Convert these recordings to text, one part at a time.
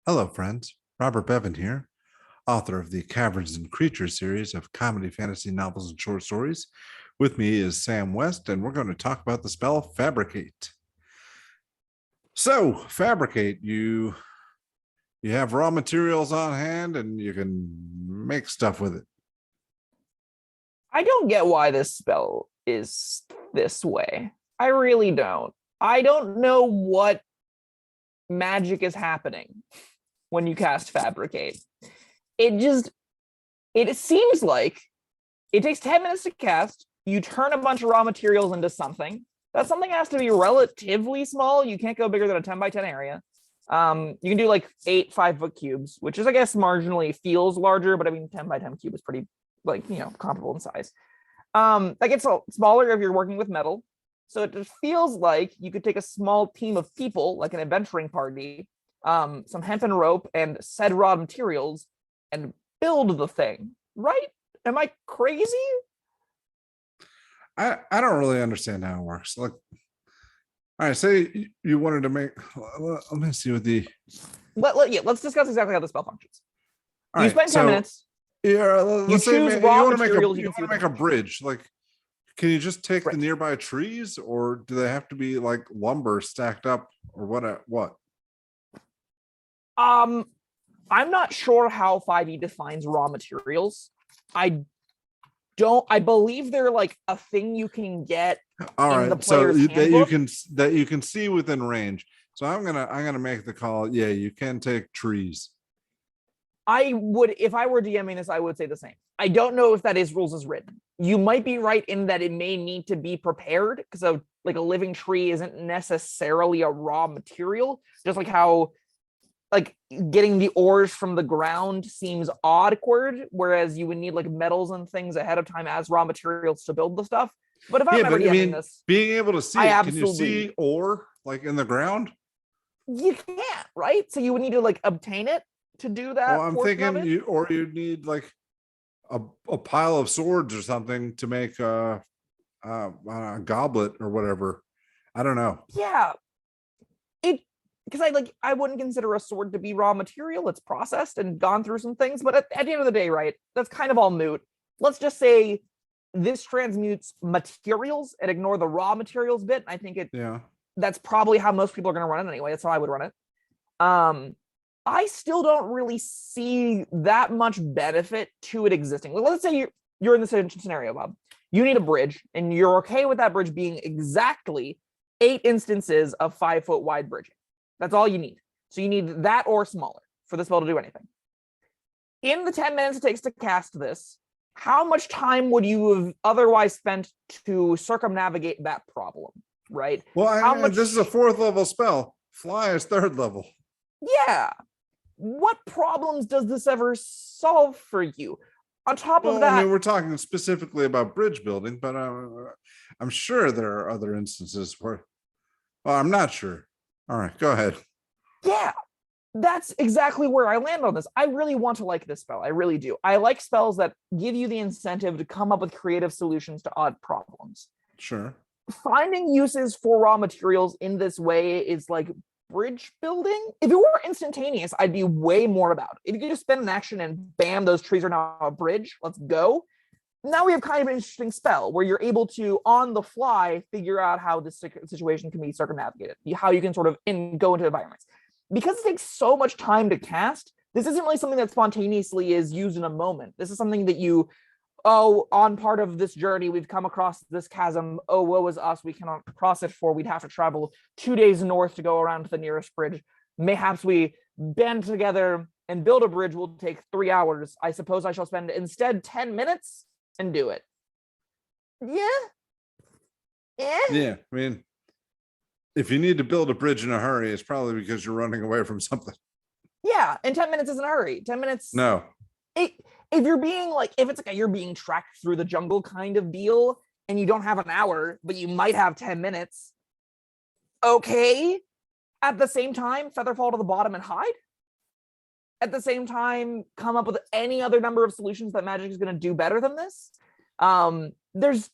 Hello, friends. Robert Bevan here, author of the Caverns and Creatures series of comedy, fantasy novels, and short stories. With me is Sam West, and we're going to talk about the spell Fabricate. So, Fabricate, you have raw materials on hand, and you can make stuff with it. I don't get why this spell is this way. I really don't. I don't know what magic is happening when you cast Fabricate. It seems like it takes 10 minutes to cast. You turn a bunch of raw materials into something. That something has to be relatively small. You can't go bigger than a 10 by 10 area. You can do like 8 5-foot cubes, which is, I guess, marginally feels larger, but I mean, 10 by 10 cube is pretty, comparable in size. That gets smaller if you're working with metal. So it just feels like you could take a small team of people, like an adventuring party, some hemp and rope, and said raw materials, and build the thing, right? Am I crazy? I don't really understand how it works. Like, all right, say you wanted to make. Let me see what the. Let's discuss exactly how the spell functions. All you right, spend 10 minutes. Yeah, let's you choose say raw you want materials. You want to make a bridge. Like, can you just take the nearby trees, or do they have to be like lumber stacked up, or what? I'm not sure how 5e defines raw materials. I believe they're like a thing you can get in the player's handbook. that you can see within range. So I'm gonna make the call. Yeah, you can take trees. I would, if I were DMing this, I would say the same. I don't know if that is rules as written. You might be right in that it may need to be prepared, because a living tree isn't necessarily a raw material. Just like how getting the ores from the ground seems awkward, whereas you would need like metals and things ahead of time as raw materials to build the stuff. But if I'm ever DMing this, being able to see can you see ore like in the ground? You can't, right? So you would need to obtain it to do that. I'm thinking you'd need like a pile of swords or something to make a goblet or whatever. I don't know. Yeah, because I wouldn't consider a sword to be raw material. It's processed and gone through some things, but at the end of the day, right, that's kind of all moot. Let's just say this transmutes materials and ignore the raw materials bit. I think that's probably how most people are going to run it anyway. That's how I would run it. I still don't really see that much benefit to it existing. Let's say you're in this scenario, Bob. You need a bridge, and you're okay with that bridge being exactly 8 instances of 5-foot wide bridging. That's all you need. So you need that or smaller for the spell to do anything. In the 10 minutes it takes to cast this, how much time would you have otherwise spent to circumnavigate that problem, right? Well, this is a 4th level spell. Fly is 3rd level. Yeah. What problems does this ever solve for you? On top of that, I mean, we're talking specifically about bridge building, but I'm sure there are other instances where. Well, I'm not sure. All right, go ahead. Yeah, that's exactly where I land on this. I really want to like this spell. I really do. I like spells that give you the incentive to come up with creative solutions to odd problems. Sure. Finding uses for raw materials in this way is like bridge building. If it were instantaneous, I'd be way more about it. If you could just spend an action and bam, those trees are now a bridge, let's go. Now we have kind of an interesting spell where you're able to, on the fly, figure out how this situation can be circumnavigated, how you can sort of go into environments. Because it takes so much time to cast, this isn't really something that spontaneously is used in a moment. This is something that on part of this journey, we've come across this chasm. Oh, woe is us. We cannot cross it, for we'd have to travel 2 days north to go around to the nearest bridge. Mayhaps we band together and build a bridge will take 3 hours. I suppose I shall spend instead 10 minutes and do it. Yeah. I mean, if you need to build a bridge in a hurry, it's probably because you're running away from something. Yeah, and 10 minutes isn't a hurry. 10 minutes. No. If you're being if it's you're being tracked through the jungle kind of deal, and you don't have an hour, but you might have 10 minutes. Okay. At the same time, feather fall to the bottom and hide. At the same time, come up with any other number of solutions that magic is going to do better than this. There's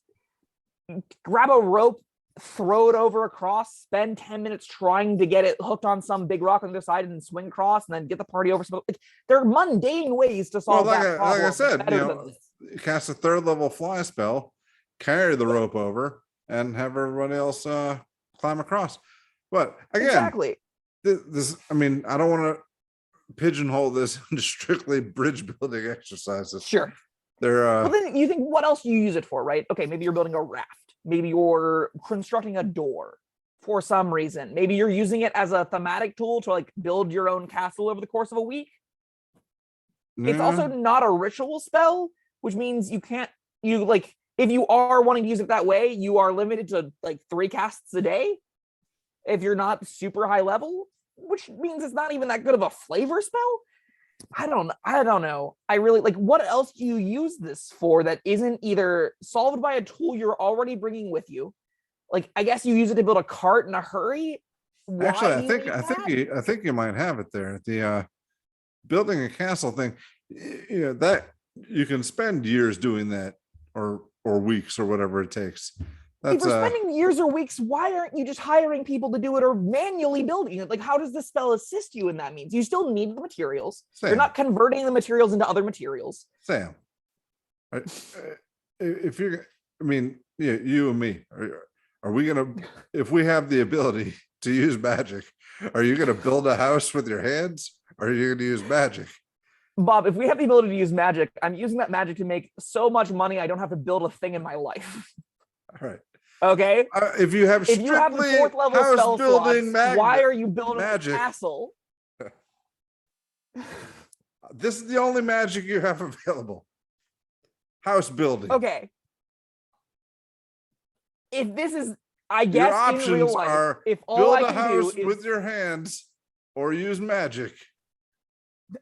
grab a rope throw it over across, spend 10 minutes trying to get it hooked on some big rock on the other side and swing across and then get the party over. Like, there are mundane ways to solve that problem. Like I said, cast a 3rd level fly spell, carry the rope over, and have everybody else climb across. But again, exactly. This, I mean, I don't want to pigeonhole this into strictly bridge building exercises. Sure. They're well, then you think, what else do you use it for, right? Okay, maybe you're building a raft. Maybe you're constructing a door for some reason. Maybe you're using it as a thematic tool to like build your own castle over the course of a week. It's also not a ritual spell, which means you can't, if you are wanting to use it that way, you are limited to like 3 casts a day if you're not super high level, which means it's not even that good of a flavor spell. I don't know. I really like, what else do you use this for that isn't either solved by a tool you're already bringing with you? Like, I guess you use it to build a cart in a hurry. Why actually, I think you might have it there. The building a castle thing, that you can spend years doing that, or weeks, or whatever it takes. If you're spending years or weeks, why aren't you just hiring people to do it or manually building it? Like, how does this spell assist you in that means? You still need the materials. Sam. You're not converting the materials into other materials. Sam, if you're, I mean, you and me, are we gonna, if we have the ability to use magic, are you gonna build a house with your hands, or are you gonna use magic? Bob, if we have the ability to use magic, I'm using that magic to make so much money I don't have to build a thing in my life. All right. Okay. If you have the 4th level spell slots, why are you building a castle? This is the only magic you have available. House building. Okay. If this is, I guess, your options in real life, are if all build I a can house do is, with your hands, or use magic.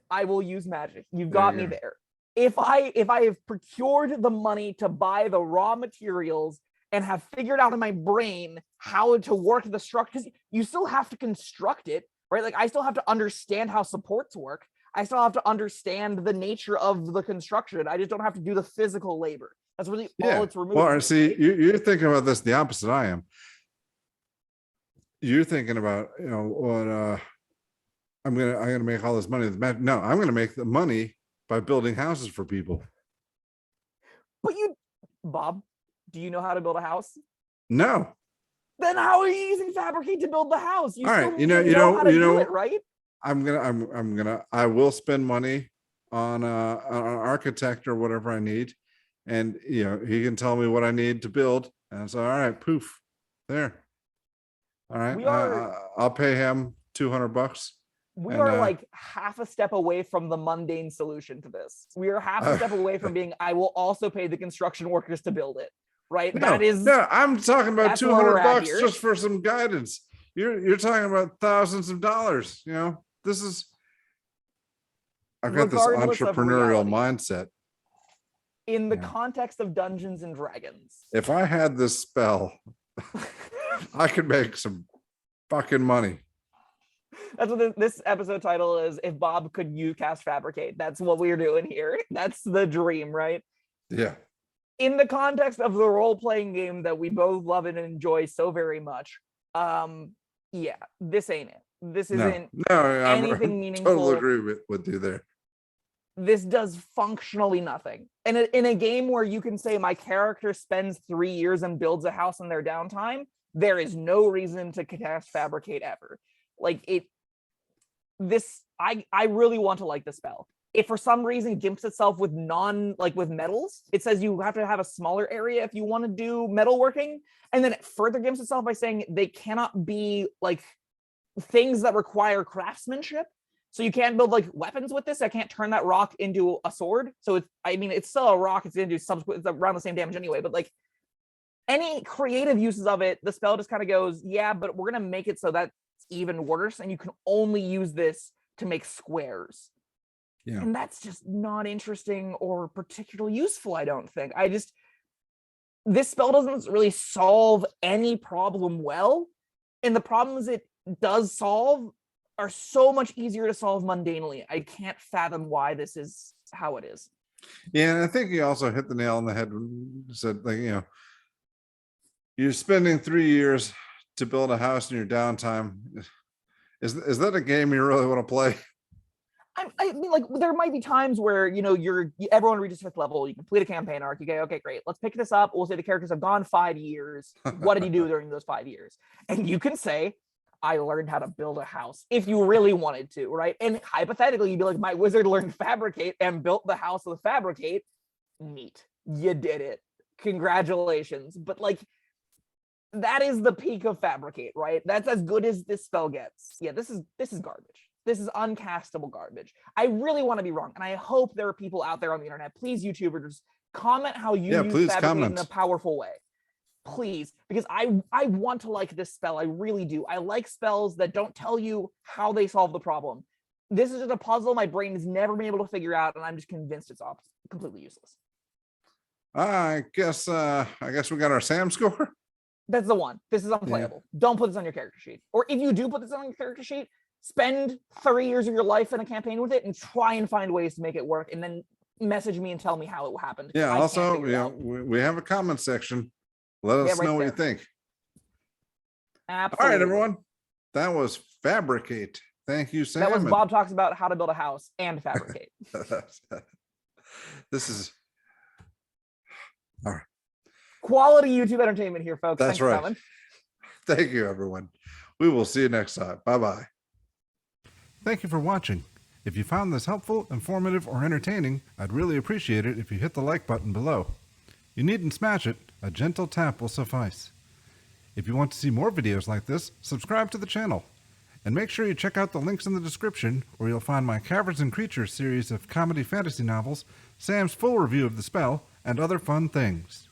I will use magic. You've got me there. If I have procured the money to buy the raw materials and have figured out in my brain how to work the structure, because you still have to construct it, right? Like, I still have to understand how supports work. I still have to understand the nature of the construction. I just don't have to do the physical labor. That's really all it's removing. Well, see, you're thinking about this the opposite I am. You're thinking about, what I'm gonna make all this money. No, I'm gonna make the money by building houses for people. But Bob, do you know how to build a house? No. Then how are you using Fabricate to build the house? All right, right? I will spend money on an architect or whatever I need, and he can tell me what I need to build, and so all right, poof, there. All right, I'll pay him $200. We are like half a step away from the mundane solution to this. We are half a step away from being, I will also pay the construction workers to build it. Right? No, I'm talking about $200 just for some guidance. You're talking about thousands of dollars. This is, I've got this entrepreneurial mindset. In the context of Dungeons and Dragons. If I had this spell, I could make some fucking money. That's what this episode title is. If Bob could cast Fabricate. That's what we're doing here. That's the dream, right? Yeah. In the context of the role-playing game that we both love and enjoy so very much, this ain't it. This isn't anything meaningful. Totally agree with you there. This does functionally nothing. And in a game where you can say my character spends 3 years and builds a house in their downtime, there is no reason to cast Fabricate ever. I really want to like the spell. If for some reason gimps itself with with metals, it says you have to have a smaller area if you want to do metalworking, and then it further gimps itself by saying they cannot be things that require craftsmanship. So you can't build weapons with this. I can't turn that rock into a sword. So it's still a rock. It's going to do it's around the same damage anyway. But any creative uses of it, the spell just kind of goes, yeah, but we're going to make it so that's even worse, and you can only use this to make squares. Yeah. And that's just not interesting or particularly useful, I don't think. This spell doesn't really solve any problem well. And the problems it does solve are so much easier to solve mundanely. I can't fathom why this is how it is. Yeah, and I think you also hit the nail on the head when you said, You're spending 3 years to build a house in your downtime. Is that a game you really want to play? I mean, like, there might be times where, you know, everyone reaches 5th level, you complete a campaign arc, you go, okay, great, let's pick this up. We'll say the characters have gone 5 years. What did you do during those 5 years? And you can say, I learned how to build a house, if you really wanted to, right? And hypothetically, you'd be like, my wizard learned Fabricate and built the house with Fabricate. Neat. You did it. Congratulations. But like, that is the peak of Fabricate, right? That's as good as this spell gets. Yeah, this is garbage. This is uncastable garbage. I really want to be wrong, and I hope there are people out there on the internet. Please, YouTubers, comment how you use Fabricate in a powerful way. Please, because I want to like this spell. I really do. I like spells that don't tell you how they solve the problem. This is just a puzzle my brain has never been able to figure out, and I'm just convinced it's completely useless. I guess we got our Sam score. That's the one. This is unplayable. Yeah. Don't put this on your character sheet. Or if you do put this on your character sheet, spend 3 years of your life in a campaign with it and try and find ways to make it work, and then message me and tell me how it happened. Yeah. Also, we have a comment section. Let us know what you think. Absolutely. All right, everyone. That was Fabricate. Thank you, Sam. That was Bob talks about how to build a house and Fabricate. This is all right. Quality YouTube entertainment here, folks. That's Thanks right. For coming. Thank you, everyone. We will see you next time. Bye-bye. Thank you for watching. If you found this helpful, informative, or entertaining, I'd really appreciate it if you hit the like button below. You needn't smash it. A gentle tap will suffice. If you want to see more videos like this, subscribe to the channel. And make sure you check out the links in the description, where you'll find my Caverns and Creatures series of comedy fantasy novels, Sam's full review of the spell, and other fun things.